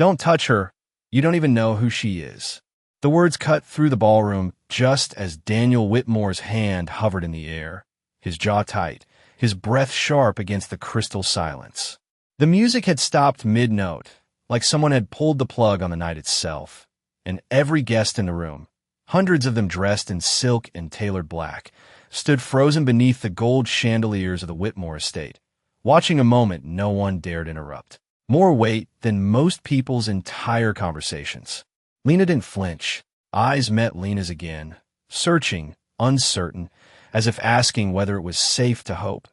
Don't touch her. You don't even know who she is. The words cut through the ballroom just as Daniel Whitmore's hand hovered in the air, his jaw tight, his breath sharp against the crystal silence. The music had stopped mid-note, like someone had pulled the plug on the night itself, and every guest in the room, hundreds of them dressed in silk and tailored black, stood frozen beneath the gold chandeliers of the Whitmore estate, watching a moment no one dared interrupt. More weight than most people's entire conversations. Lena didn't flinch. Eyes met Lena's again, searching, uncertain, as if asking whether it was safe to hope.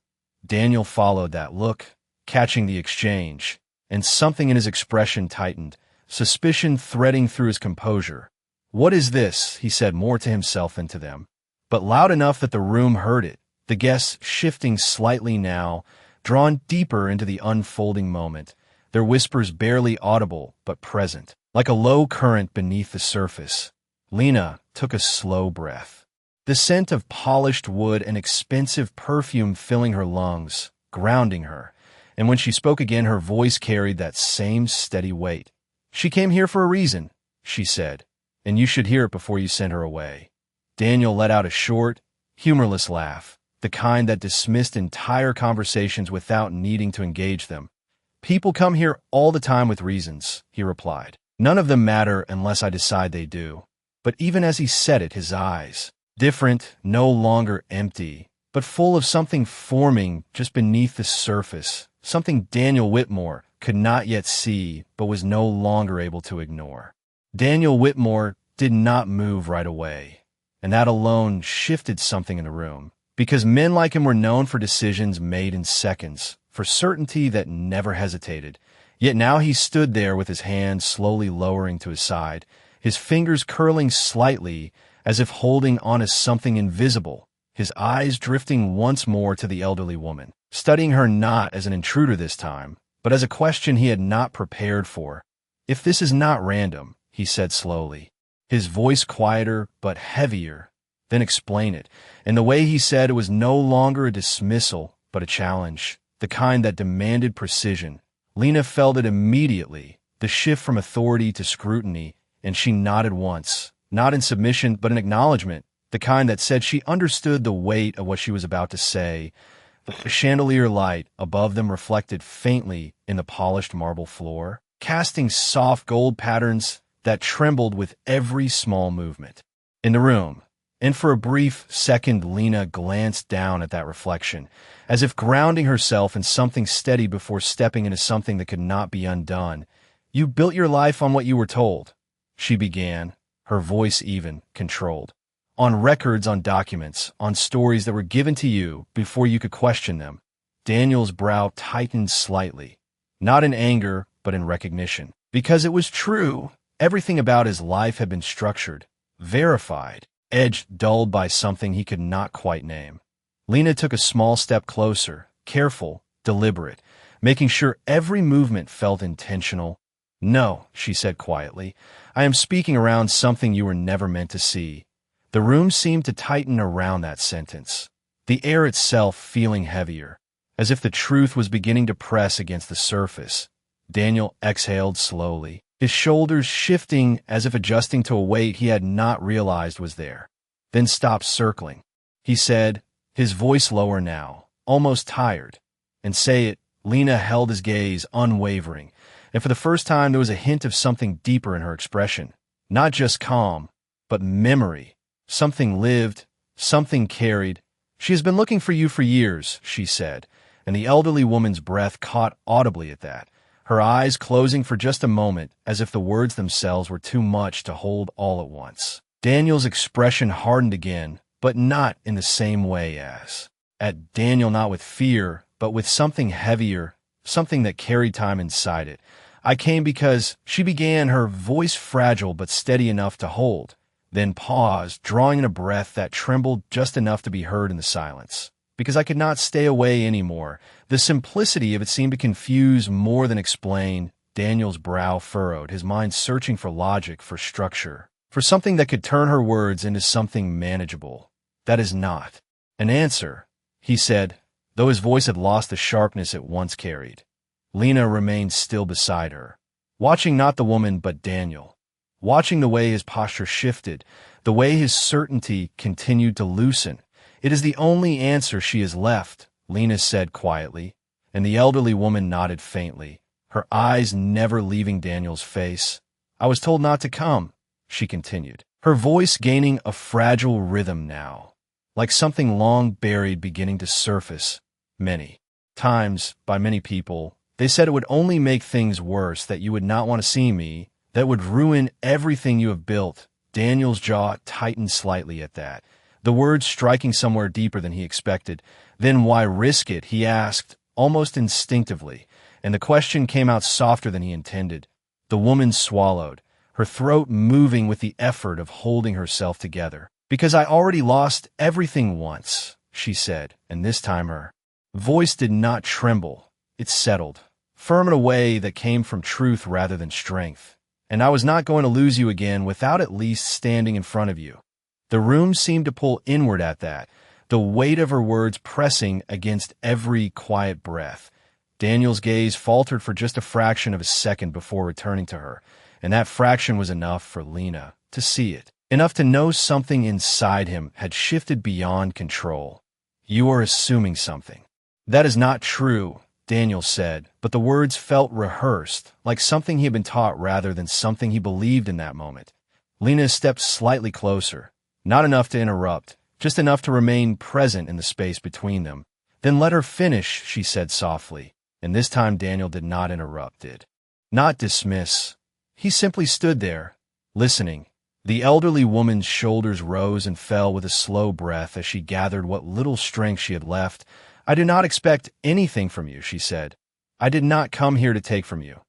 Daniel followed that look, catching the exchange, and something in his expression tightened, suspicion threading through his composure. "What is this?" he said more to himself than to them, but loud enough that the room heard it, the guests shifting slightly now, drawn deeper into the unfolding moment, their whispers barely audible but present, like a low current beneath the surface. Lena took a slow breath. The scent of polished wood and expensive perfume filling her lungs, grounding her, and when she spoke again her voice carried that same steady weight. "She came here for a reason," she said, "and you should hear it before you send her away." Daniel let out a short, humorless laugh, the kind that dismissed entire conversations without needing to engage them. "People come here all the time with reasons," he replied. "None of them matter unless I decide they do." But even as he said it, his eyes, different, no longer empty, but full of something forming just beneath the surface, something Daniel Whitmore could not yet see but was no longer able to ignore. Daniel Whitmore did not move right away, and that alone shifted something in the room, because men like him were known for decisions made in seconds, for certainty that never hesitated. Yet now he stood there with his hand slowly lowering to his side, his fingers curling slightly as if holding on to something invisible, his eyes drifting once more to the elderly woman, studying her not as an intruder this time, but as a question he had not prepared for. "If this is not random," he said slowly, his voice quieter but heavier, "then explain it." And the way he said it was no longer a dismissal but a challenge, the kind that demanded precision. Lena felt it immediately, the shift from authority to scrutiny, and she nodded once, not in submission but in acknowledgement, the kind that said she understood the weight of what she was about to say. The chandelier light above them reflected faintly in the polished marble floor, casting soft gold patterns that trembled with every small movement. In the room, and for a brief second Lena glanced down at that reflection, as if grounding herself in something steady before stepping into something that could not be undone. "You built your life on what you were told," she began, her voice even, controlled. "On records, on documents, on stories that were given to you before you could question them." Daniel's brow tightened slightly, not in anger, but in recognition. Because it was true. Everything about his life had been structured, verified, edged dulled by something he could not quite name. Lena took a small step closer, careful, deliberate, making sure every movement felt intentional. "No," she said quietly, "I am speaking around something you were never meant to see." The room seemed to tighten around that sentence, the air itself feeling heavier, as if the truth was beginning to press against the surface. Daniel exhaled slowly, his shoulders shifting as if adjusting to a weight he had not realized was there, then stopped circling. He said, his voice lower now, almost tired. "And say it." Lena held his gaze, unwavering, and for the first time there was a hint of something deeper in her expression. Not just calm, but memory. Something lived, something carried. "She has been looking for you for years," she said, and the elderly woman's breath caught audibly at that, her eyes closing for just a moment as if the words themselves were too much to hold all at once. Daniel's expression hardened again, but not in the same way as. At Daniel, not with fear, but with something heavier, something that carried time inside it. "I came because," she began, her voice fragile but steady enough to hold, then paused, drawing in a breath that trembled just enough to be heard in the silence. "Because I could not stay away anymore." The simplicity of it seemed to confuse more than explain. Daniel's brow furrowed, his mind searching for logic, for structure, for something that could turn her words into something manageable. "That is not an answer," he said, though his voice had lost the sharpness it once carried. Lena remained still beside her, watching not the woman but Daniel, watching the way his posture shifted, the way his certainty continued to loosen. "It is the only answer she has left," Lena said quietly, and the elderly woman nodded faintly, her eyes never leaving Daniel's face. "I was told not to come," she continued, her voice gaining a fragile rhythm now, like something long buried beginning to surface. "Many times, by many people, they said it would only make things worse, that you would not want to see me, that would ruin everything you have built." Daniel's jaw tightened slightly at that, the words striking somewhere deeper than he expected. "Then why risk it?" he asked, almost instinctively, and the question came out softer than he intended. The woman swallowed, her throat moving with the effort of holding herself together. "Because I already lost everything once," she said, and this time her voice did not tremble. It settled, firm in a way that came from truth rather than strength. "And I was not going to lose you again without at least standing in front of you." The room seemed to pull inward at that, the weight of her words pressing against every quiet breath. Daniel's gaze faltered for just a fraction of a second before returning to her, and that fraction was enough for Lena to see it, enough to know something inside him had shifted beyond control. "You are assuming something." "That is not true," Daniel said, but the words felt rehearsed, like something he had been taught rather than something he believed in that moment. Lena stepped slightly closer, not enough to interrupt, just enough to remain present in the space between them. "Then let her finish," she said softly, and this time Daniel did not interrupt it, not dismiss. He simply stood there, listening. The elderly woman's shoulders rose and fell with a slow breath as she gathered what little strength she had left. "I do not expect anything from you," she said. "I did not come here to take from you.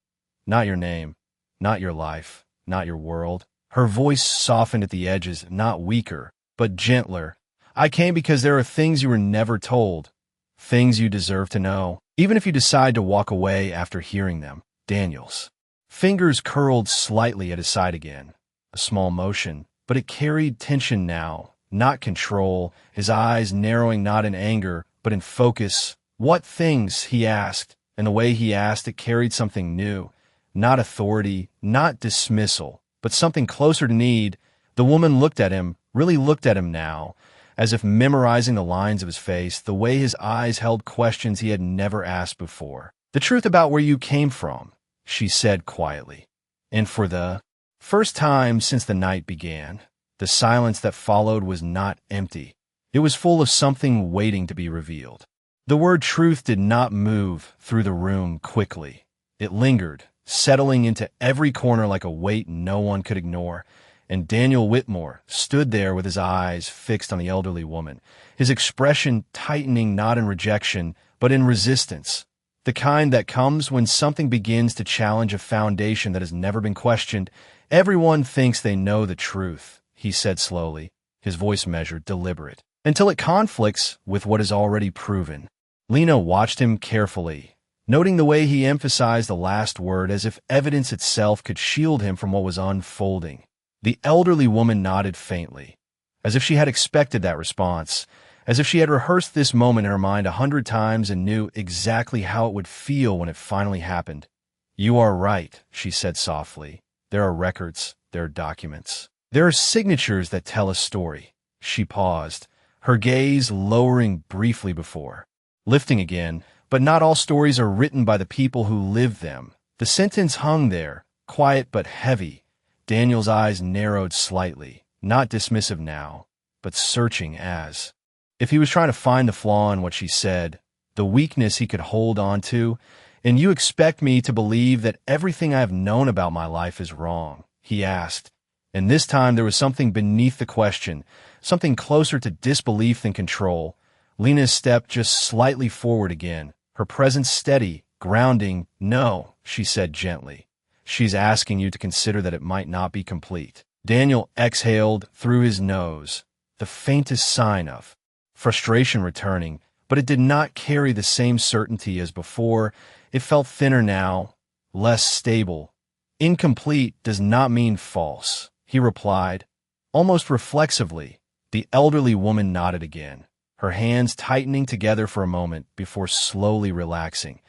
Not your name, not your life, not your world." Her voice softened at the edges, not weaker, but gentler. "I came because there are things you were never told, things you deserve to know, even if you decide to walk away after hearing them." Daniel's fingers curled slightly at his side again, a small motion, but it carried tension now, not control, his eyes narrowing not in anger, but in focus. "What things?" he asked, and the way he asked it carried something new, not authority, not dismissal, but something closer to need. The woman looked at him, really looked at him now, as if memorizing the lines of his face, the way his eyes held questions he had never asked before. "The truth about where you came from," she said quietly. And for the first time since the night began, the silence that followed was not empty. It was full of something waiting to be revealed. The word truth did not move through the room quickly. It lingered, settling into every corner like a weight no one could ignore. And Daniel Whitmore stood there with his eyes fixed on the elderly woman, his expression tightening not in rejection, but in resistance. The kind that comes when something begins to challenge a foundation that has never been questioned. "Everyone thinks they know the truth," he said slowly, his voice measured, deliberate, "until it conflicts with what is already proven." Lena watched him carefully, noting the way he emphasized the last word as if evidence itself could shield him from what was unfolding. The elderly woman nodded faintly, as if she had expected that response, as if she had rehearsed this moment in her mind 100 times and knew exactly how it would feel when it finally happened. "You are right," she said softly. "There are records, there are documents. There are signatures that tell a story." She paused, her gaze lowering briefly before lifting again. "But not all stories are written by the people who live them." The sentence hung there, quiet but heavy. Daniel's eyes narrowed slightly, not dismissive now, but searching as if he was trying to find the flaw in what she said, the weakness he could hold on to. "And you expect me to believe that everything I have known about my life is wrong?" he asked. And this time there was something beneath the question, something closer to disbelief than control. Lena stepped just slightly forward again, her presence steady, grounding. "No," she said gently. "She's asking you to consider that it might not be complete." Daniel exhaled through his nose, the faintest sign of frustration returning, but it did not carry the same certainty as before. It felt thinner now, less stable. "Incomplete does not mean false," he replied, almost reflexively. The elderly woman nodded again, her hands tightening together for a moment before slowly relaxing,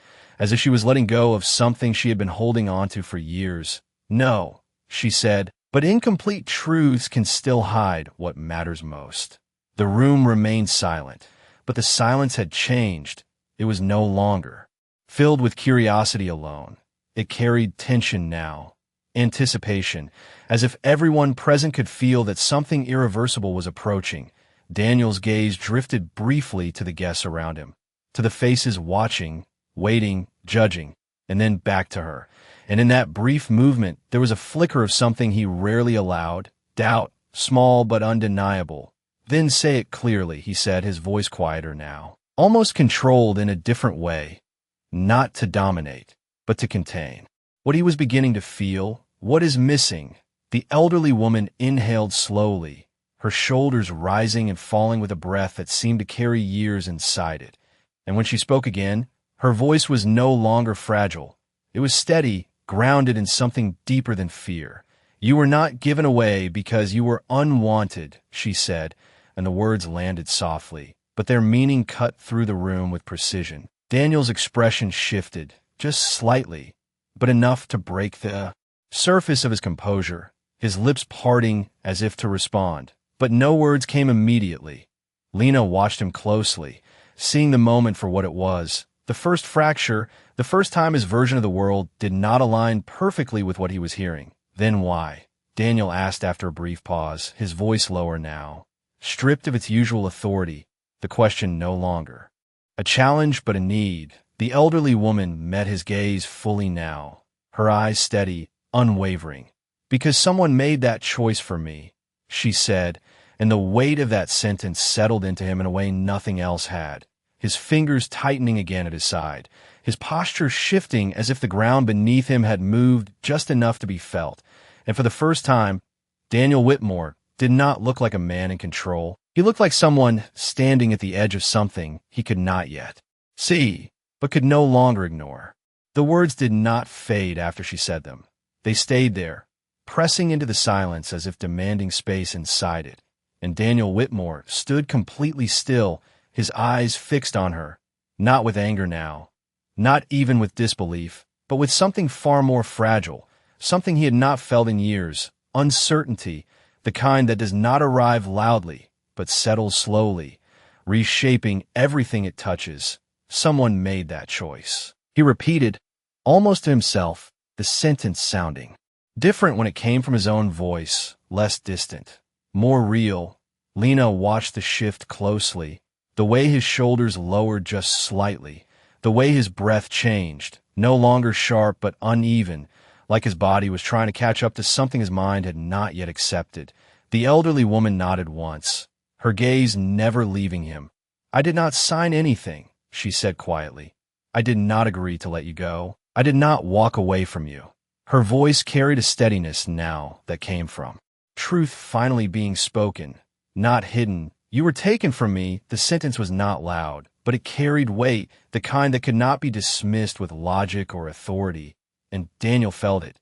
as if she was letting go of something she had been holding onto for years. "No," she said, "but incomplete truths can still hide what matters most." The room remained silent, but the silence had changed. It was no longer filled with curiosity alone. It carried tension now, anticipation, as if everyone present could feel that something irreversible was approaching. Daniel's gaze drifted briefly to the guests around him, to the faces watching, waiting, judging, and then back to her. And in that brief movement, there was a flicker of something he rarely allowed, doubt, small but undeniable. "Then say it clearly," he said, his voice quieter now, almost controlled in a different way. Not to dominate, but to contain. What he was beginning to feel, what is missing. The elderly woman inhaled slowly, her shoulders rising and falling with a breath that seemed to carry years inside it. And when she spoke again, her voice was no longer fragile. It was steady, grounded in something deeper than fear. "You were not given away because you were unwanted," she said, and the words landed softly, but their meaning cut through the room with precision. Daniel's expression shifted, just slightly, but enough to break the surface of his composure, his lips parting as if to respond. But no words came immediately. Lena watched him closely, seeing the moment for what it was. The first fracture, the first time his version of the world did not align perfectly with what he was hearing. "Then why?" Daniel asked after a brief pause, his voice lower now. Stripped of its usual authority, the question no longer a challenge but a need. The elderly woman met his gaze fully now, her eyes steady, unwavering. "Because someone made that choice for me," she said, and the weight of that sentence settled into him in a way nothing else had. His fingers tightening again at his side, his posture shifting as if the ground beneath him had moved just enough to be felt. And for the first time, Daniel Whitmore did not look like a man in control. He looked like someone standing at the edge of something he could not yet see, but could no longer ignore. The words did not fade after she said them. They stayed there, pressing into the silence as if demanding space inside it. And Daniel Whitmore stood completely still, his eyes fixed on her, not with anger now, not even with disbelief, but with something far more fragile, something he had not felt in years, uncertainty, the kind that does not arrive loudly, but settles slowly, reshaping everything it touches. Someone made that choice. He repeated, almost to himself, the sentence sounding different when it came from his own voice, less distant, more real. Lena watched the shift closely, the way his shoulders lowered just slightly, the way his breath changed, no longer sharp but uneven, like his body was trying to catch up to something his mind had not yet accepted. The elderly woman nodded once, her gaze never leaving him. "I did not sign anything," she said quietly. "I did not agree to let you go. I did not walk away from you." Her voice carried a steadiness now that came from truth finally being spoken, not hidden. "You were taken from me." The sentence was not loud, but it carried weight, the kind that could not be dismissed with logic or authority. And Daniel felt it.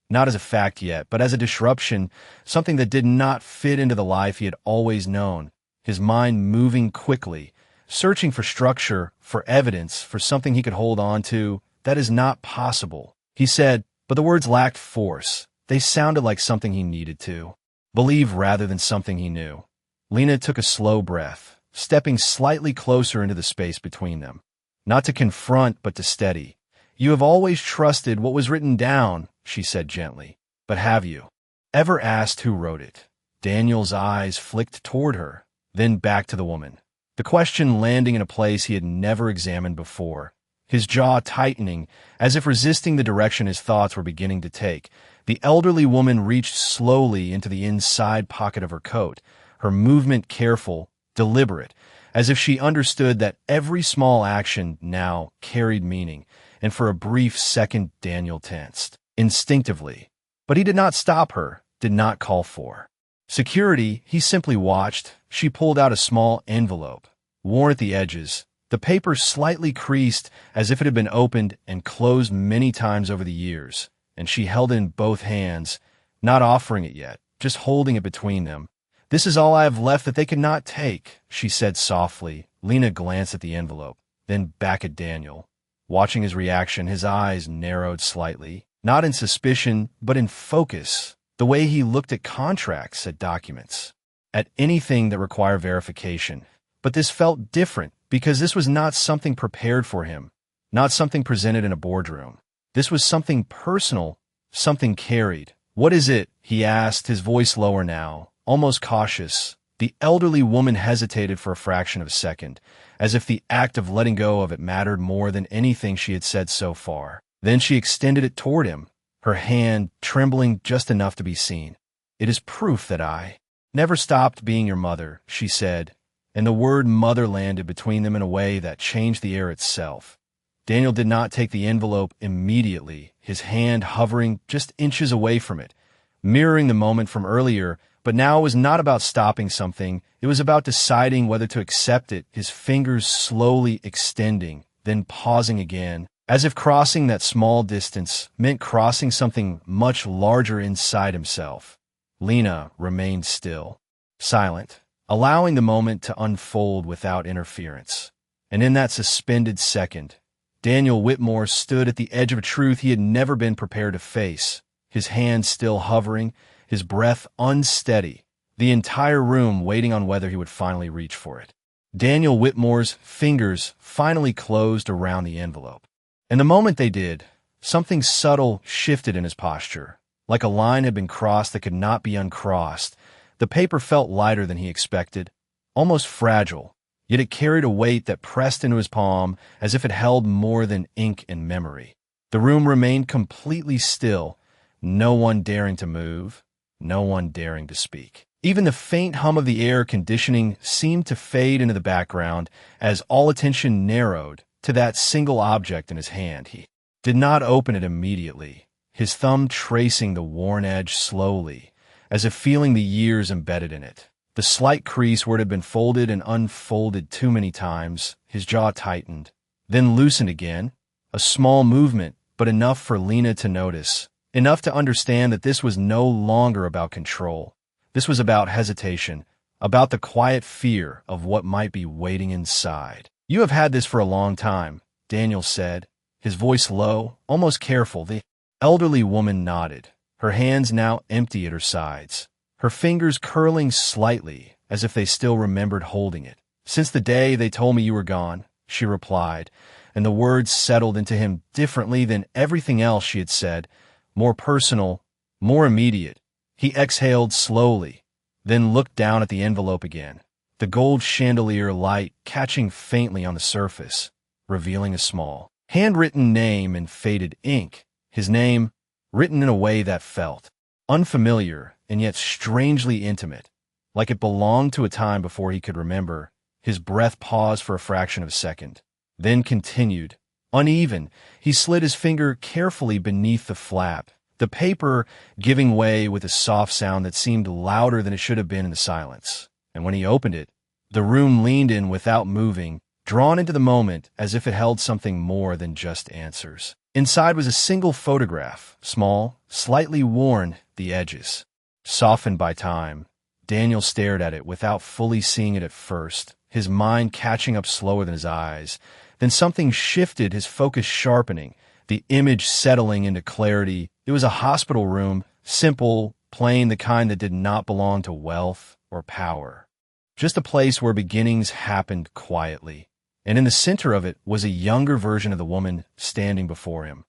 Not as a fact yet, but as a disruption, something that did not fit into the life he had always known. His mind moving quickly, searching for structure, for evidence, for something he could hold on to. "That is not possible," he said, but the words lacked force. They sounded like something he needed to believe rather than something he knew. Lena took a slow breath, stepping slightly closer into the space between them. Not to confront, but to steady. "You have always trusted what was written down," she said gently. "But have you ever asked who wrote it?" Daniel's eyes flicked toward her, then back to the woman, the question landing in a place he had never examined before. His jaw tightening, as if resisting the direction his thoughts were beginning to take. The elderly woman reached slowly into the inside pocket of her coat, her movement careful, deliberate, as if she understood that every small action now carried meaning. And for a brief second Daniel tensed, instinctively. But he did not stop her, did not call for security. He simply watched. She pulled out a small envelope, worn at the edges, the paper slightly creased as if it had been opened and closed many times over the years, and she held it in both hands, not offering it yet, just holding it between them. "This is all I have left that they could not take," she said softly. Lena glanced at the envelope, then back at Daniel. Watching his reaction, his eyes narrowed slightly, not in suspicion, but in focus, the way he looked at contracts, at documents, at anything that required verification. But this felt different, because this was not something prepared for him, not something presented in a boardroom. This was something personal, something carried. "What is it?" he asked, his voice lower now, almost cautious. The elderly woman hesitated for a fraction of a second, as if the act of letting go of it mattered more than anything she had said so far. Then she extended it toward him, her hand trembling just enough to be seen. "It is proof that I never stopped being your mother," she said, and the word mother landed between them in a way that changed the air itself. Daniel did not take the envelope immediately, his hand hovering just inches away from it, mirroring the moment from earlier. But now it was not about stopping something, it was about deciding whether to accept it, his fingers slowly extending, then pausing again, as if crossing that small distance meant crossing something much larger inside himself. Lena remained still, silent, allowing the moment to unfold without interference. And in that suspended second, Daniel Whitmore stood at the edge of a truth he had never been prepared to face, his hand still hovering, his breath unsteady, the entire room waiting on whether he would finally reach for it. Daniel Whitmore's fingers finally closed around the envelope. And the moment they did, something subtle shifted in his posture. Like a line had been crossed that could not be uncrossed. The paper felt lighter than he expected, almost fragile, yet it carried a weight that pressed into his palm as if it held more than ink and memory. The room remained completely still, no one daring to move, no one daring to speak. Even the faint hum of the air conditioning seemed to fade into the background as all attention narrowed to that single object in his hand. He did not open it immediately, his thumb tracing the worn edge slowly, as if feeling the years embedded in it. The slight crease where it had been folded and unfolded too many times, his jaw tightened, then loosened again, a small movement, but enough for Lena to notice. Enough to understand that this was no longer about control. This was about hesitation, about the quiet fear of what might be waiting inside. "You have had this for a long time," Daniel said, his voice low, almost careful. The elderly woman nodded, her hands now empty at her sides, her fingers curling slightly, as if they still remembered holding it. "Since the day they told me you were gone," she replied, and the words settled into him differently than everything else she had said, more personal, more immediate. He exhaled slowly, then looked down at the envelope again, the gold chandelier light catching faintly on the surface, revealing a small, handwritten name in faded ink, his name written in a way that felt unfamiliar and yet strangely intimate, like it belonged to a time before he could remember. His breath paused for a fraction of a second, then continued. Uneven, he slid his finger carefully beneath the flap, the paper giving way with a soft sound that seemed louder than it should have been in the silence. And when he opened it, the room leaned in without moving, drawn into the moment as if it held something more than just answers. Inside was a single photograph, small, slightly worn, the edges softened by time. Daniel stared at it without fully seeing it at first, his mind catching up slower than his eyes. Then something shifted, his focus sharpening, the image settling into clarity. It was a hospital room, simple, plain, the kind that did not belong to wealth or power. Just a place where beginnings happened quietly. And in the center of it was a younger version of the woman standing before him,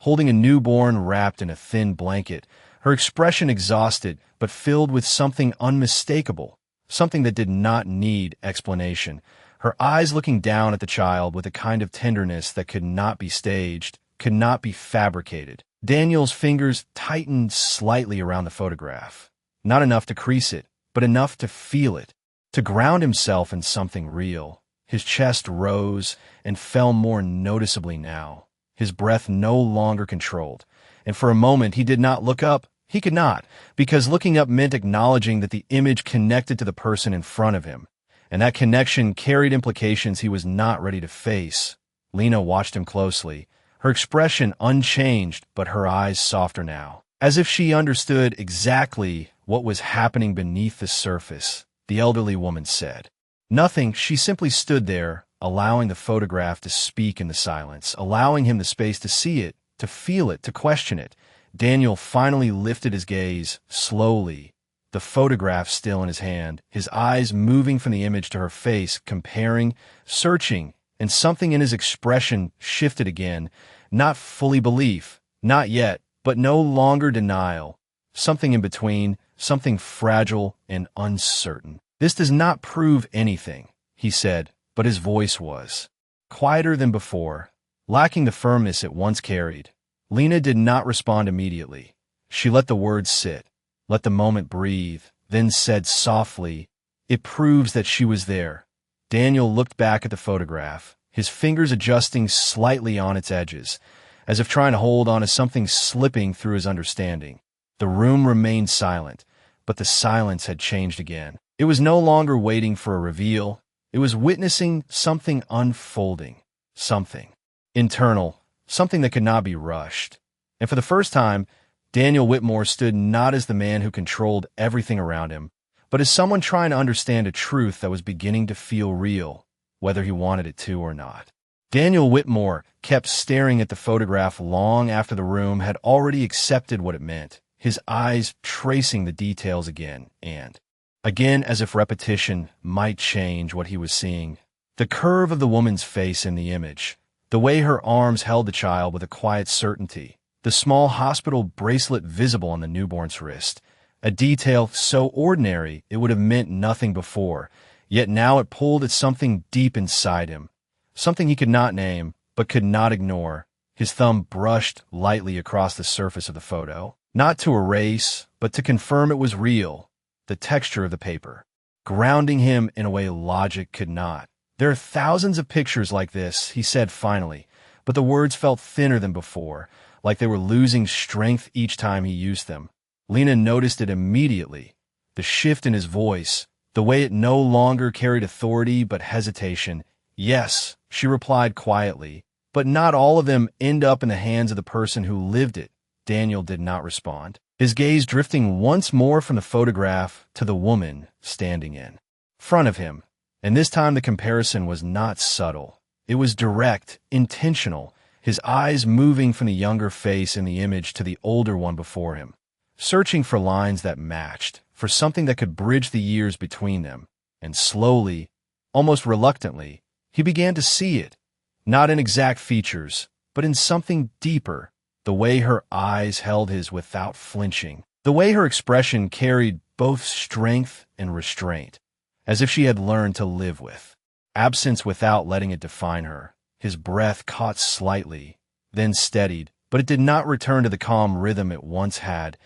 holding a newborn wrapped in a thin blanket, her expression exhausted but filled with something unmistakable, something that did not need explanation. Her eyes looking down at the child with a kind of tenderness that could not be staged, could not be fabricated. Daniel's fingers tightened slightly around the photograph, not enough to crease it, but enough to feel it, to ground himself in something real. His chest rose and fell more noticeably now, his breath no longer controlled, and for a moment he did not look up. He could not, because looking up meant acknowledging that the image connected to the person in front of him, and that connection carried implications he was not ready to face. Lena watched him closely, her expression unchanged, but her eyes softer now, as if she understood exactly what was happening beneath the surface. The elderly woman said nothing. She simply stood there, allowing the photograph to speak in the silence, allowing him the space to see it, to feel it, to question it. Daniel finally lifted his gaze, slowly, the photograph still in his hand, his eyes moving from the image to her face, comparing, searching, and something in his expression shifted again. Not fully belief, not yet, but no longer denial. Something in between, something fragile and uncertain. "This does not prove anything," he said, but his voice was quieter than before, lacking the firmness it once carried. Lena did not respond immediately. She let the words sit, let the moment breathe, then said softly, "It proves that she was there." Daniel looked back at the photograph, his fingers adjusting slightly on its edges, as if trying to hold on to something slipping through his understanding. The room remained silent, but the silence had changed again. It was no longer waiting for a reveal. It was witnessing something unfolding, something internal, something that could not be rushed. And for the first time, Daniel Whitmore stood not as the man who controlled everything around him, but as someone trying to understand a truth that was beginning to feel real, whether he wanted it to or not. Daniel Whitmore kept staring at the photograph long after the room had already accepted what it meant, his eyes tracing the details again and again, as if repetition might change what he was seeing. The curve of the woman's face in the image, the way her arms held the child with a quiet certainty, the small hospital bracelet visible on the newborn's wrist, a detail so ordinary it would have meant nothing before, yet now it pulled at something deep inside him, something he could not name, but could not ignore. His thumb brushed lightly across the surface of the photo, not to erase, but to confirm it was real, the texture of the paper, grounding him in a way logic could not. "There are thousands of pictures like this," he said finally, but the words felt thinner than before, like they were losing strength each time he used them. Lena noticed it immediately, the shift in his voice, the way it no longer carried authority but hesitation. "Yes," she replied quietly, "but not all of them end up in the hands of the person who lived it." Daniel did not respond, his gaze drifting once more from the photograph to the woman standing in front of him. And this time the comparison was not subtle. It was direct, intentional, his eyes moving from the younger face in the image to the older one before him, searching for lines that matched, for something that could bridge the years between them. And slowly, almost reluctantly, he began to see it, not in exact features, but in something deeper, the way her eyes held his without flinching, the way her expression carried both strength and restraint, as if she had learned to live with absence without letting it define her. His breath caught slightly, then steadied, but it did not return to the calm rhythm it once had.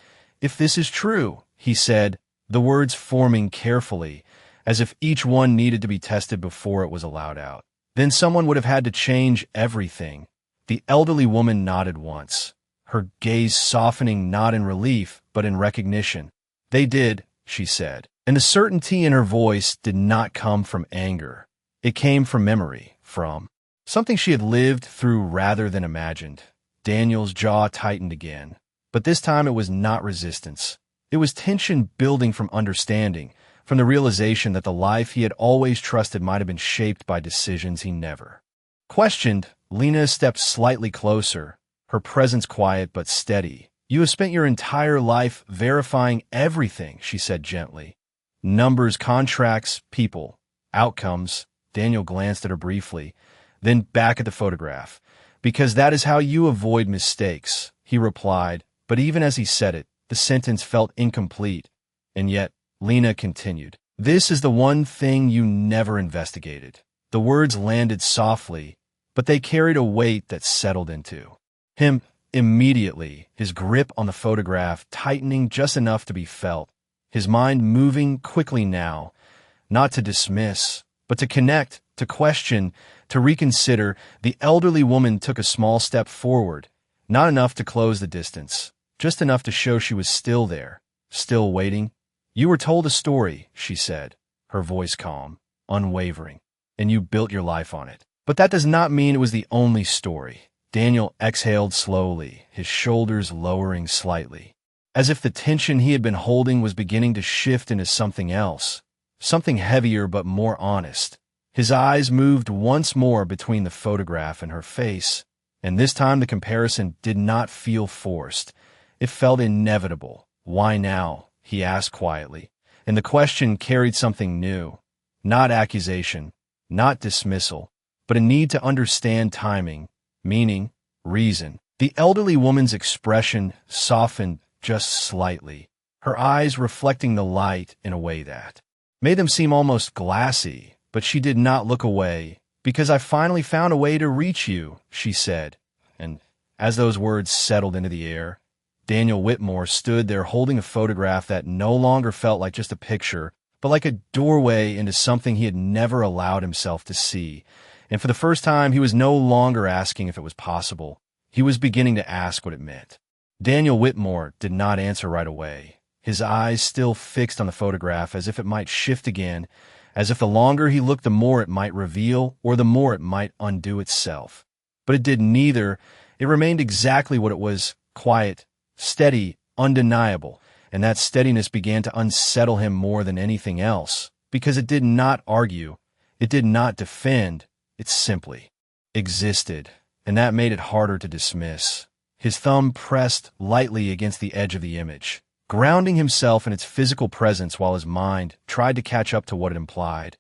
"If this is true," he said, the words forming carefully, as if each one needed to be tested before it was allowed out, "then someone would have had to change everything." The elderly woman nodded once, her gaze softening not in relief, but in recognition. "They did," she said, and the certainty in her voice did not come from anger. It came from memory, from something she had lived through rather than imagined. Daniel's jaw tightened again, but this time it was not resistance. It was tension building from understanding, from the realization that the life he had always trusted might have been shaped by decisions he never questioned. Lena stepped slightly closer, her presence quiet but steady. "You have spent your entire life verifying everything," she said gently. "Numbers, contracts, people, outcomes." Daniel glanced at her briefly, then back at the photograph. "Because that is how you avoid mistakes," he replied, but even as he said it, the sentence felt incomplete. "And yet," Lena continued, "this is the one thing you never investigated." The words landed softly, but they carried a weight that settled into him immediately, his grip on the photograph tightening just enough to be felt, his mind moving quickly now, not to dismiss, but to connect, to question, to reconsider. The elderly woman took a small step forward, not enough to close the distance, just enough to show she was still there, still waiting. "You were told a story," she said, her voice calm, unwavering, "and you built your life on it. But that does not mean it was the only story." Daniel exhaled slowly, his shoulders lowering slightly, as if the tension he had been holding was beginning to shift into something else, something heavier but more honest. His eyes moved once more between the photograph and her face, and this time the comparison did not feel forced. It felt inevitable. "Why now?" he asked quietly, and the question carried something new. Not accusation, not dismissal, but a need to understand timing, meaning, reason. The elderly woman's expression softened just slightly, her eyes reflecting the light in a way that made them seem almost glassy, but she did not look away. "Because I finally found a way to reach you," she said, and as those words settled into the air, Daniel Whitmore stood there holding a photograph that no longer felt like just a picture, but like a doorway into something he had never allowed himself to see. And for the first time, he was no longer asking if it was possible. He was beginning to ask what it meant. Daniel Whitmore did not answer right away, his eyes still fixed on the photograph as if it might shift again, as if the longer he looked the more it might reveal or the more it might undo itself. But it did neither. It remained exactly what it was, quiet, steady, undeniable, and that steadiness began to unsettle him more than anything else, because it did not argue, it did not defend, it simply existed, and that made it harder to dismiss. His thumb pressed lightly against the edge of the image, grounding himself in its physical presence while his mind tried to catch up to what it implied.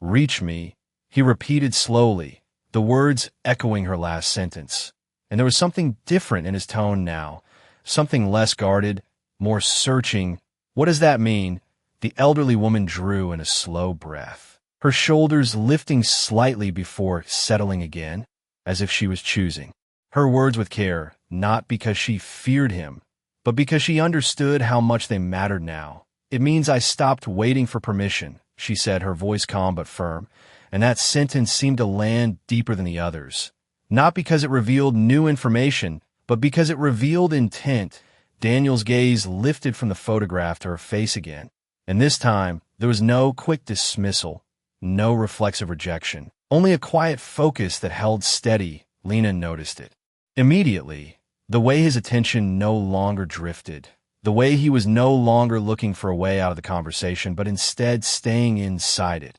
"Reach me," he repeated slowly, the words echoing her last sentence. And there was something different in his tone now, something less guarded, more searching. "What does that mean?" The elderly woman drew in a slow breath, her shoulders lifting slightly before settling again, as if she was choosing her words with care, not because she feared him, but because she understood how much they mattered now. "It means I stopped waiting for permission," she said, her voice calm but firm, and that sentence seemed to land deeper than the others. Not because it revealed new information, but because it revealed intent. Daniel's gaze lifted from the photograph to her face again, and this time there was no quick dismissal, no reflexive rejection, only a quiet focus that held steady. Lena noticed it immediately, the way his attention no longer drifted, the way he was no longer looking for a way out of the conversation, but instead staying inside it,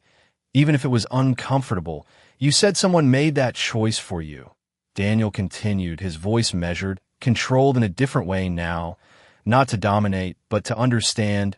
even if it was uncomfortable. "You said someone made that choice for you," Daniel continued, his voice measured, controlled in a different way now, not to dominate, but to understand.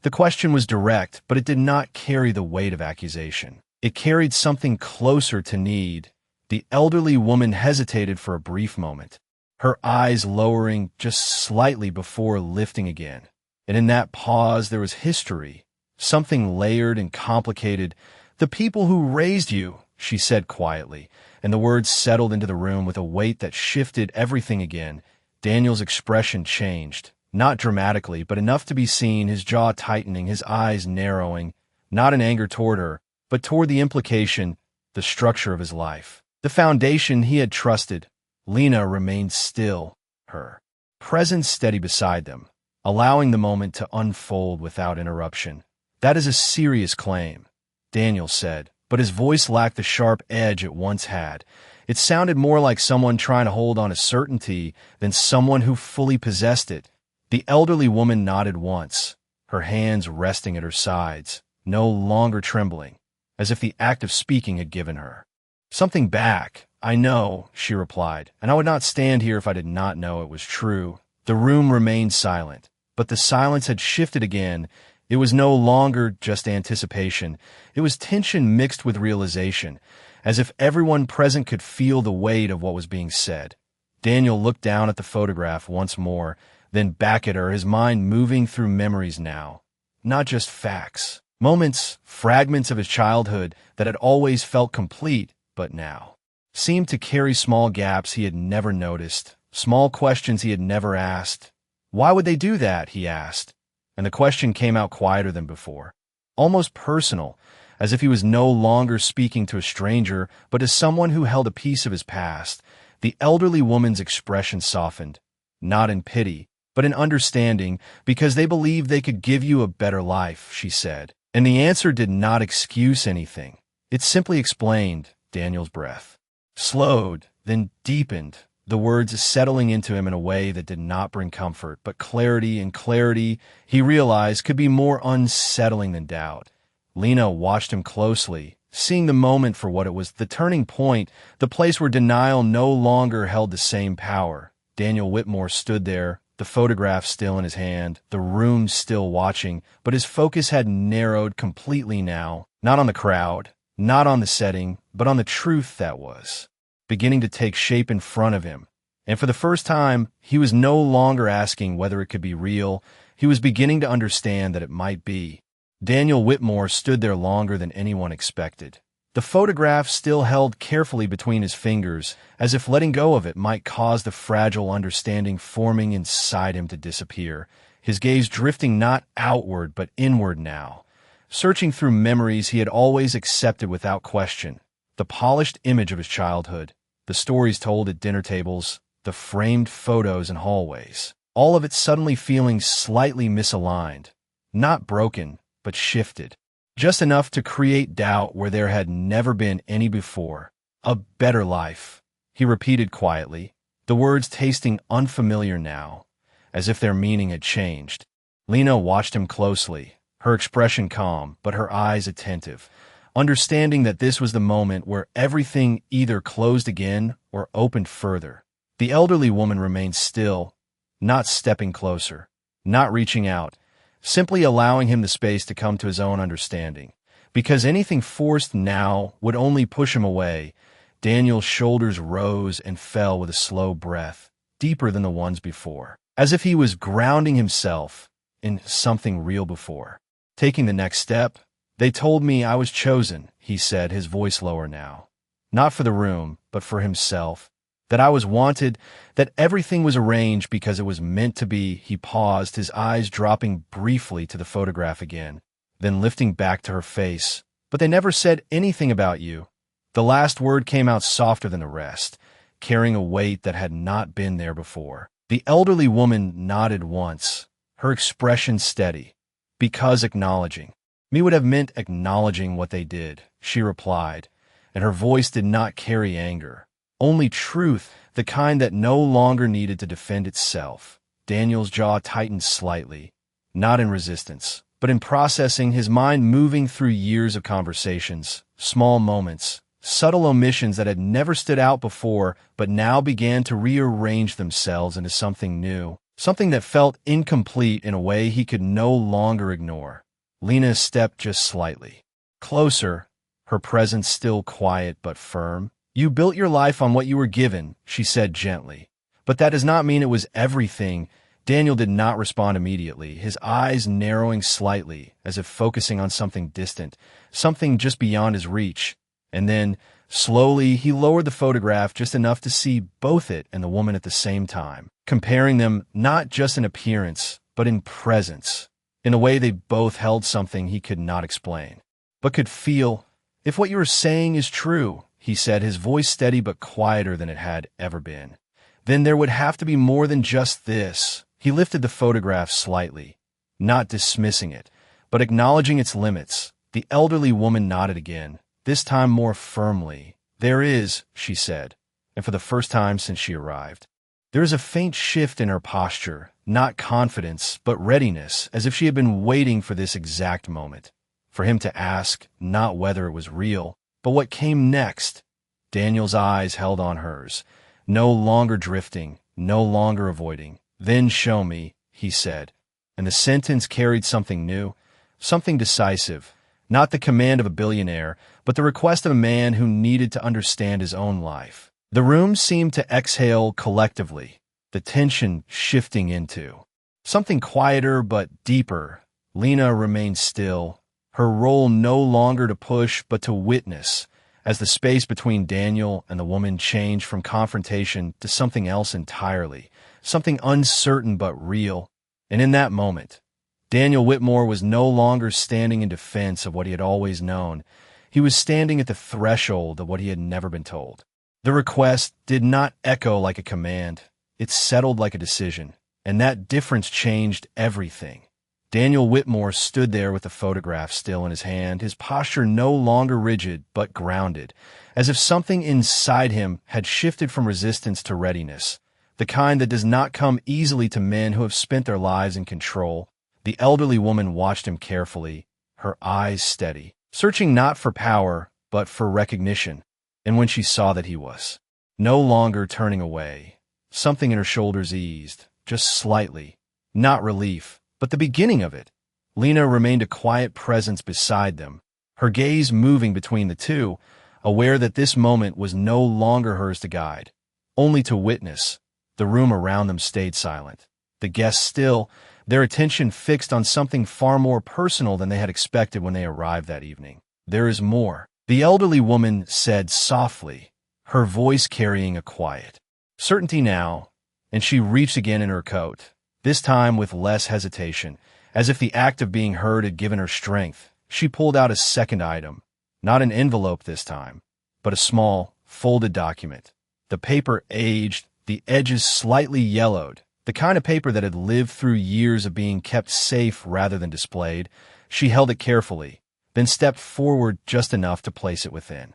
The question was direct, but it did not carry the weight of accusation. It carried something closer to need. The elderly woman hesitated for a brief moment, her eyes lowering just slightly before lifting again. And in that pause there was history, something layered and complicated. "The people who raised you," she said quietly, and the words settled into the room with a weight that shifted everything again. Daniel's expression changed, not dramatically, but enough to be seen, his jaw tightening, his eyes narrowing, not in anger toward her, but toward the implication, the structure of his life, the foundation he had trusted. Lena remained still, her presence steady beside them, allowing the moment to unfold without interruption. "That is a serious claim," Daniel said, but his voice lacked the sharp edge it once had. It sounded more like someone trying to hold on to certainty than someone who fully possessed it. The elderly woman nodded once, her hands resting at her sides, no longer trembling, as if the act of speaking had given her something back. "I know," she replied, "and I would not stand here if I did not know it was true." The room remained silent, but the silence had shifted again. It was no longer just anticipation. It was tension mixed with realization, as if everyone present could feel the weight of what was being said. Daniel looked down at the photograph once more, then back at her, his mind moving through memories now. Not just facts. Moments, fragments of his childhood that had always felt complete, but now seemed to carry small gaps he had never noticed, small questions he had never asked. "Why would they do that?" he asked. And the question came out quieter than before, almost personal, as if he was no longer speaking to a stranger, but to someone who held a piece of his past. The elderly woman's expression softened, not in pity, but in understanding, "Because they believed they could give you a better life," she said. And the answer did not excuse anything. It simply explained. Daniel's breath slowed, then deepened, the words settling into him in a way that did not bring comfort, but clarity, and clarity, he realized, could be more unsettling than doubt. Lena watched him closely, seeing the moment for what it was, the turning point, the place where denial no longer held the same power. Daniel Whitmore stood there, the photograph still in his hand, the room still watching, but his focus had narrowed completely now, not on the crowd, not on the setting, but on the truth that was beginning to take shape in front of him. And for the first time, he was no longer asking whether it could be real. He was beginning to understand that it might be. Daniel Whitmore stood there longer than anyone expected. The photograph still held carefully between his fingers, as if letting go of it might cause the fragile understanding forming inside him to disappear, his gaze drifting not outward but inward now, searching through memories he had always accepted without question, the polished image of his childhood, the stories told at dinner tables, the framed photos in hallways, all of it suddenly feeling slightly misaligned, not broken, but shifted, just enough to create doubt where there had never been any before. A better life, he repeated quietly, the words tasting unfamiliar now, as if their meaning had changed. Lena watched him closely, her expression calm, but her eyes attentive, understanding that this was the moment where everything either closed again or opened further. The elderly woman remained still, not stepping closer, not reaching out, simply allowing him the space to come to his own understanding. Because anything forced now would only push him away, Daniel's shoulders rose and fell with a slow breath, deeper than the ones before, as if he was grounding himself in something real before. Taking the next step, "They told me I was chosen," he said, his voice lower now. "Not for the room, but for himself. That I was wanted, that everything was arranged because it was meant to be." He paused, his eyes dropping briefly to the photograph again, then lifting back to her face. "But they never said anything about you." The last word came out softer than the rest, carrying a weight that had not been there before. The elderly woman nodded once, her expression steady. "Because acknowledging me would have meant acknowledging what they did," she replied, and her voice did not carry anger. Only truth, the kind that no longer needed to defend itself. Daniel's jaw tightened slightly, not in resistance, but in processing, his mind moving through years of conversations, small moments, subtle omissions that had never stood out before but now began to rearrange themselves into something new, something that felt incomplete in a way he could no longer ignore. Lena stepped just slightly closer, her presence still quiet but firm. "You built your life on what you were given," she said gently. "But that does not mean it was everything." Daniel did not respond immediately, his eyes narrowing slightly, as if focusing on something distant, something just beyond his reach. And then, slowly, he lowered the photograph just enough to see both it and the woman at the same time, comparing them not just in appearance, but in presence. In a way, they both held something he could not explain, but could feel. "If what you are saying is true," he said, his voice steady but quieter than it had ever been, "then there would have to be more than just this." He lifted the photograph slightly, not dismissing it, but acknowledging its limits. The elderly woman nodded again, this time more firmly. "There is," she said, and for the first time since she arrived. There is a faint shift in her posture, not confidence, but readiness, as if she had been waiting for this exact moment, for him to ask not whether it was real, but what came next. Daniel's eyes held on hers, no longer drifting, no longer avoiding. "Then show me," he said, and the sentence carried something new, something decisive, not the command of a billionaire, but the request of a man who needed to understand his own life. The room seemed to exhale collectively, the tension shifting into something quieter but deeper. Lena remained still, her role no longer to push but to witness, as the space between Daniel and the woman changed from confrontation to something else entirely, something uncertain but real. And in that moment, Daniel Whitmore was no longer standing in defense of what he had always known. He was standing at the threshold of what he had never been told. The request did not echo like a command. It settled like a decision, and that difference changed everything. Daniel Whitmore stood there with the photograph still in his hand, his posture no longer rigid but grounded, as if something inside him had shifted from resistance to readiness, the kind that does not come easily to men who have spent their lives in control. The elderly woman watched him carefully, her eyes steady, searching not for power, but for recognition. And when she saw that he was no longer turning away, something in her shoulders eased, just slightly. Not relief, but the beginning of it. Lena remained a quiet presence beside them, her gaze moving between the two, aware that this moment was no longer hers to guide, only to witness. The room around them stayed silent, the guests still, their attention fixed on something far more personal than they had expected when they arrived that evening. "There is more," the elderly woman said softly, her voice carrying a quiet certainty now, and she reached again in her coat, this time with less hesitation, as if the act of being heard had given her strength. She pulled out a second item, not an envelope this time, but a small, folded document. The paper aged, the edges slightly yellowed, the kind of paper that had lived through years of being kept safe rather than displayed. She held it carefully, then stepped forward just enough to place it within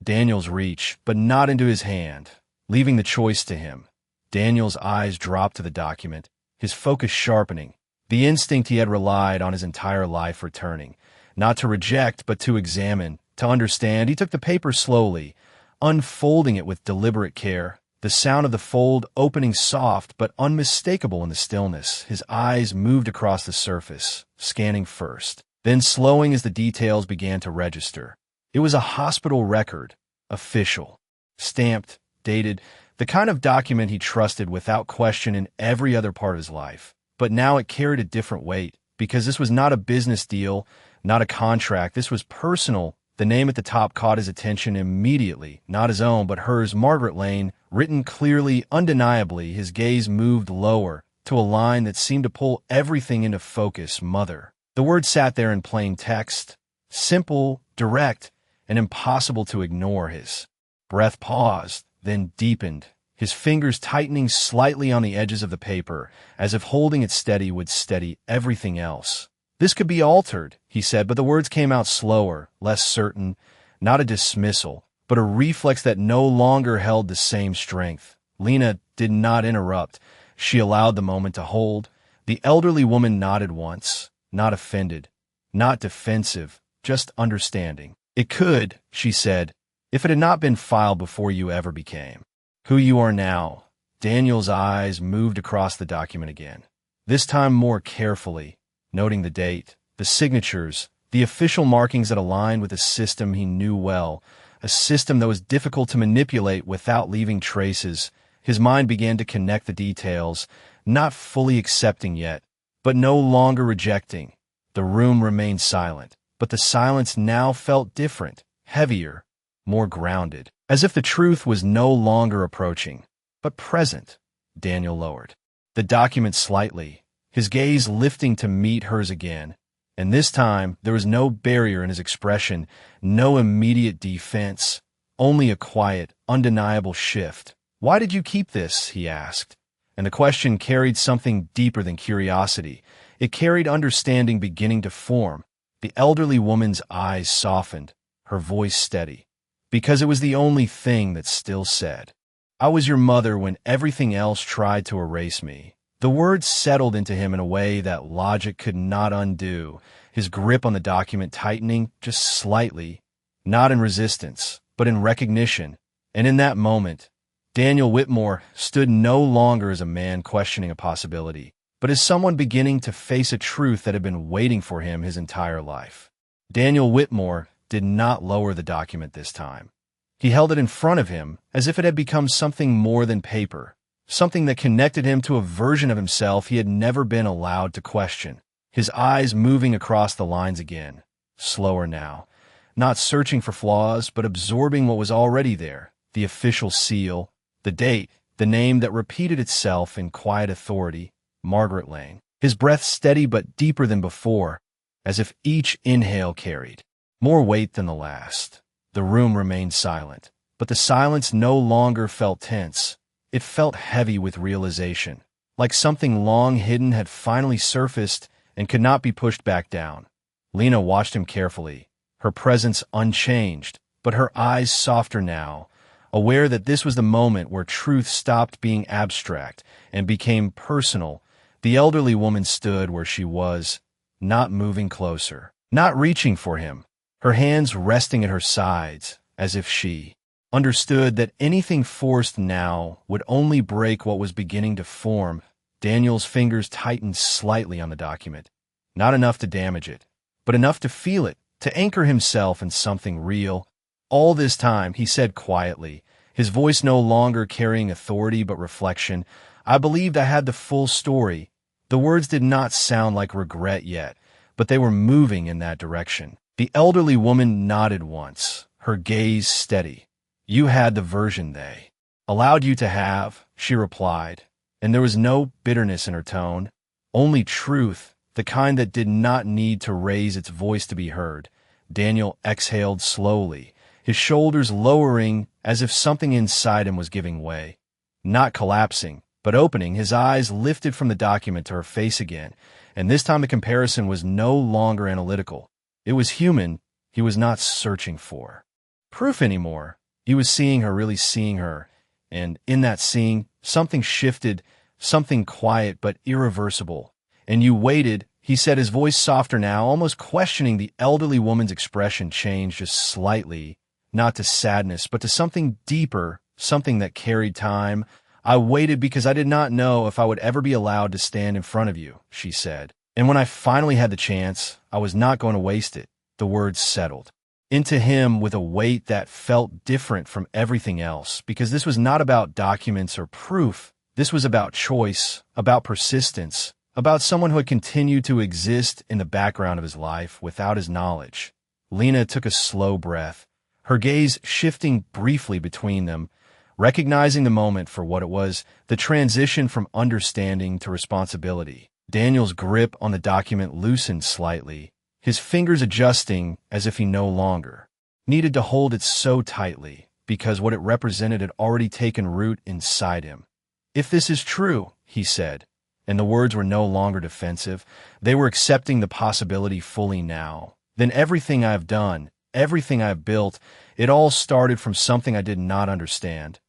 Daniel's reach, but not into his hand, leaving the choice to him. Daniel's eyes dropped to the document, his focus sharpening, the instinct he had relied on his entire life returning, not to reject, but to examine, to understand. He took the paper slowly, unfolding it with deliberate care, the sound of the fold opening soft but unmistakable in the stillness. His eyes moved across the surface, scanning first, then slowing as the details began to register. It was a hospital record, official, stamped, dated, the kind of document he trusted without question in every other part of his life. But now it carried a different weight, because this was not a business deal, not a contract. This was personal. The name at the top caught his attention immediately, not his own, but hers, Margaret Lane, written clearly, undeniably. His gaze moved lower, to a line that seemed to pull everything into focus. Mother. The word sat there in plain text, simple, direct, and impossible to ignore. His breath paused, then deepened, his fingers tightening slightly on the edges of the paper, as if holding it steady would steady everything else. "This could be altered," he said, but the words came out slower, less certain, not a dismissal, but a reflex that no longer held the same strength. Lena did not interrupt. She allowed the moment to hold. The elderly woman nodded once, not offended, not defensive, just understanding. "It could," she said, "if it had not been filed before you ever became who you are now." Daniel's eyes moved across the document again, this time more carefully, noting the date, the signatures, the official markings that aligned with a system he knew well, a system that was difficult to manipulate without leaving traces. His mind began to connect the details, not fully accepting yet, but no longer rejecting. The room remained silent, but the silence now felt different, heavier, more grounded, as if the truth was no longer approaching, but present. Daniel lowered the document slightly, his gaze lifting to meet hers again, and this time there was no barrier in his expression, no immediate defense, only a quiet, undeniable shift. "Why did you keep this?" he asked, and the question carried something deeper than curiosity. It carried understanding beginning to form. The elderly woman's eyes softened, her voice steady, because it was the only thing that still said, "I was your mother when everything else tried to erase me." The words settled into him in a way that logic could not undo, his grip on the document tightening just slightly, not in resistance, but in recognition. And in that moment, Daniel Whitmore stood no longer as a man questioning a possibility, but as someone beginning to face a truth that had been waiting for him his entire life. Daniel Whitmore did not lower the document this time. He held it in front of him as if it had become something more than paper, something that connected him to a version of himself he had never been allowed to question. His eyes moving across the lines again, slower now, not searching for flaws, but absorbing what was already there, the official seal, the date, the name that repeated itself in quiet authority, Margaret Lane. His breath steady but deeper than before, as if each inhale carried more weight than the last. The room remained silent, but the silence no longer felt tense. It felt heavy with realization, like something long hidden had finally surfaced and could not be pushed back down. Lena watched him carefully, her presence unchanged, but her eyes softer now, aware that this was the moment where truth stopped being abstract and became personal. The elderly woman stood where she was, not moving closer, not reaching for him, her hands resting at her sides, as if she understood that anything forced now would only break what was beginning to form. Daniel's fingers tightened slightly on the document, not enough to damage it, but enough to feel it, to anchor himself in something real. All this time, he said quietly, his voice no longer carrying authority but reflection, I believed I had the full story. The words did not sound like regret yet, but they were moving in that direction. The elderly woman nodded once, her gaze steady. You had the version they allowed you to have, she replied, and there was no bitterness in her tone, only truth, the kind that did not need to raise its voice to be heard. Daniel exhaled slowly, his shoulders lowering as if something inside him was giving way. Not collapsing, but opening, his eyes lifted from the document to her face again, and this time the comparison was no longer analytical. It was human. He was not searching for proof anymore. He was seeing her, really seeing her, and in that seeing, something shifted, something quiet but irreversible. And you waited, he said, his voice softer now, almost questioning. The elderly woman's expression changed just slightly, not to sadness, but to something deeper, something that carried time. I waited because I did not know if I would ever be allowed to stand in front of you, she said. And when I finally had the chance, I was not going to waste it. The words settled into him with a weight that felt different from everything else, because this was not about documents or proof. This was about choice, about persistence, about someone who had continued to exist in the background of his life without his knowledge. Lena took a slow breath, her gaze shifting briefly between them, recognizing the moment for what it was, the transition from understanding to responsibility. Daniel's grip on the document loosened slightly, his fingers adjusting as if he no longer needed to hold it so tightly, because what it represented had already taken root inside him. If this is true, he said, and the words were no longer defensive, they were accepting the possibility fully now, then everything I've done, everything I've built, it all started from something I did not understand.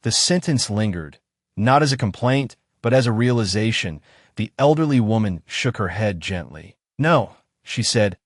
The sentence lingered, not as a complaint, but as a realization. The elderly woman shook her head gently. No, she said,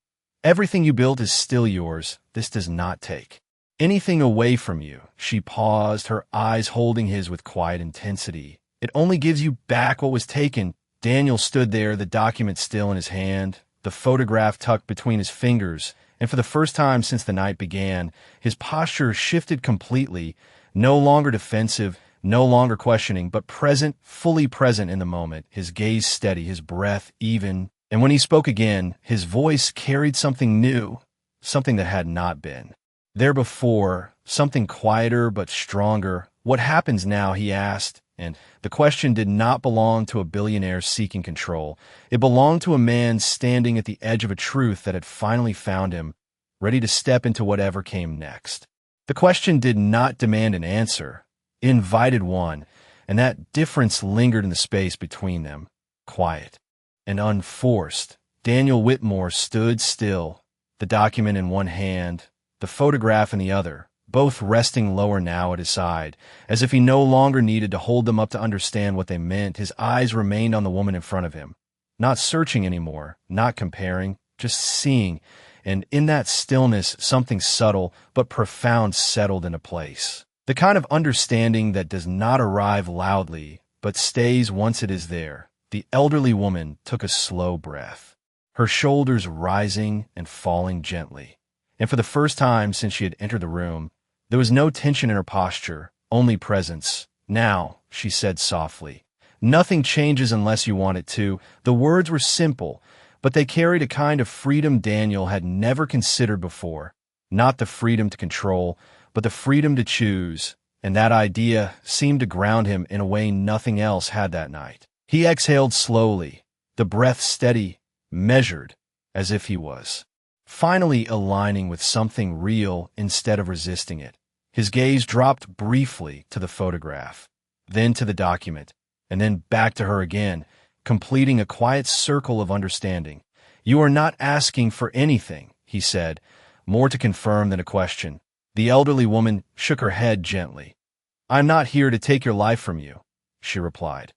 everything you built is still yours. This does not take anything away from you. She paused, her eyes holding his with quiet intensity. It only gives you back what was taken. Daniel stood there, the document still in his hand, the photograph tucked between his fingers, and for the first time since the night began, his posture shifted completely, no longer defensive, no longer questioning, but present, fully present in the moment, his gaze steady, his breath even. And when he spoke again, his voice carried something new, something that had not been there before, something quieter but stronger. What happens now, he asked, and the question did not belong to a billionaire seeking control. It belonged to a man standing at the edge of a truth that had finally found him, ready to step into whatever came next. The question did not demand an answer. It invited one, and that difference lingered in the space between them, quiet and unforced. Daniel Whitmore stood still, the document in one hand, the photograph in the other, both resting lower now at his side, as if he no longer needed to hold them up to understand what they meant. His eyes remained on the woman in front of him, not searching anymore, not comparing, just seeing, and in that stillness something subtle but profound settled into place. The kind of understanding that does not arrive loudly, but stays once it is there. The elderly woman took a slow breath, her shoulders rising and falling gently. And for the first time since she had entered the room, there was no tension in her posture, only presence. Now, she said softly, nothing changes unless you want it to. The words were simple, but they carried a kind of freedom Daniel had never considered before. Not the freedom to control, but the freedom to choose, and that idea seemed to ground him in a way nothing else had that night. He exhaled slowly, the breath steady, measured, as if he was finally aligning with something real instead of resisting it. His gaze dropped briefly to the photograph, then to the document, and then back to her again, completing a quiet circle of understanding. You are not asking for anything, he said, more to confirm than a question. The elderly woman shook her head gently. I'm not here to take your life from you, she replied.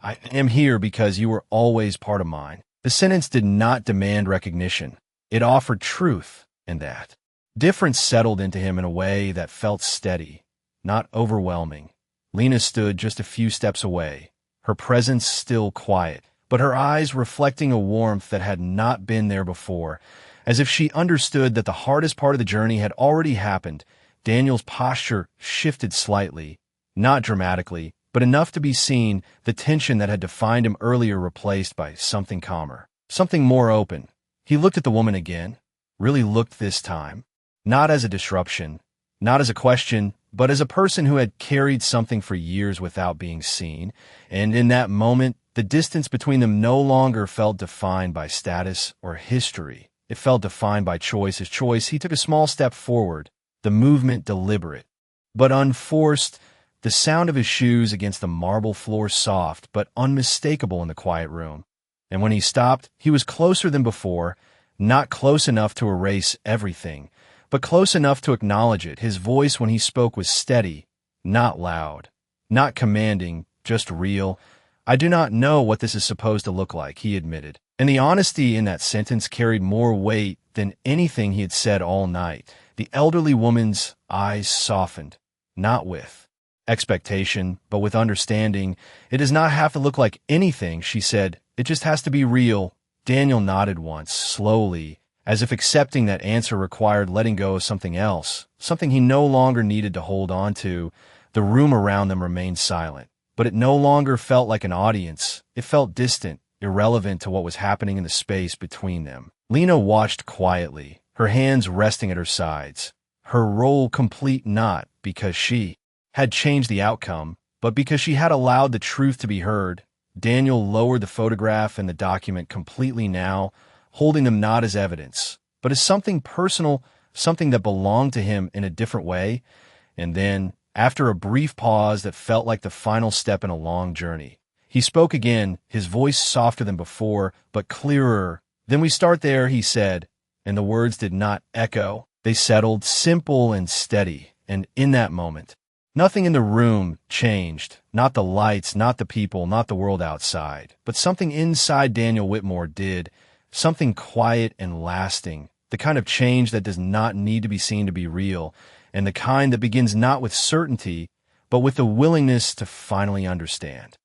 I am here because you were always part of mine. The sentence did not demand recognition. It offered truth, And that difference settled into him in a way that felt steady, not overwhelming. Lena stood just a few steps away, her presence still quiet, but her eyes reflecting a warmth that had not been there before, as if she understood that the hardest part of the journey had already happened. Daniel's posture shifted slightly, not dramatically, but enough to be seen, the tension that had defined him earlier replaced by something calmer, something more open. He looked at the woman again, really looked this time, not as a disruption, not as a question, but as a person who had carried something for years without being seen, and in that moment, the distance between them no longer felt defined by status or history. It felt defined by choice. His choice, he took a small step forward, the movement deliberate, but unforced, the sound of his shoes against the marble floor soft but unmistakable in the quiet room. And when he stopped, he was closer than before, not close enough to erase everything, but close enough to acknowledge it. His voice when he spoke was steady, not loud, not commanding, just real. "I do not know what this is supposed to look like," he admitted. And the honesty in that sentence carried more weight than anything he had said all night. The elderly woman's eyes softened, not with expectation, but with understanding. "It does not have to look like anything," she said. "It just has to be real." Daniel nodded once, slowly, as if accepting that answer required letting go of something else, something he no longer needed to hold on to. The room around them remained silent, but it no longer felt like an audience. It felt distant, irrelevant to what was happening in the space between them. Lena watched quietly, her hands resting at her sides, her role complete not because she had changed the outcome, but because she had allowed the truth to be heard. Daniel lowered the photograph and the document completely now, holding them not as evidence, but as something personal, something that belonged to him in a different way. And then, after a brief pause that felt like the final step in a long journey, he spoke again, his voice softer than before, but clearer. "Then we start there," he said, and the words did not echo. They settled, simple and steady, and in that moment, nothing in the room changed, not the lights, not the people, not the world outside, but something inside Daniel Whitmore did, something quiet and lasting, the kind of change that does not need to be seen to be real, and the kind that begins not with certainty, but with the willingness to finally understand.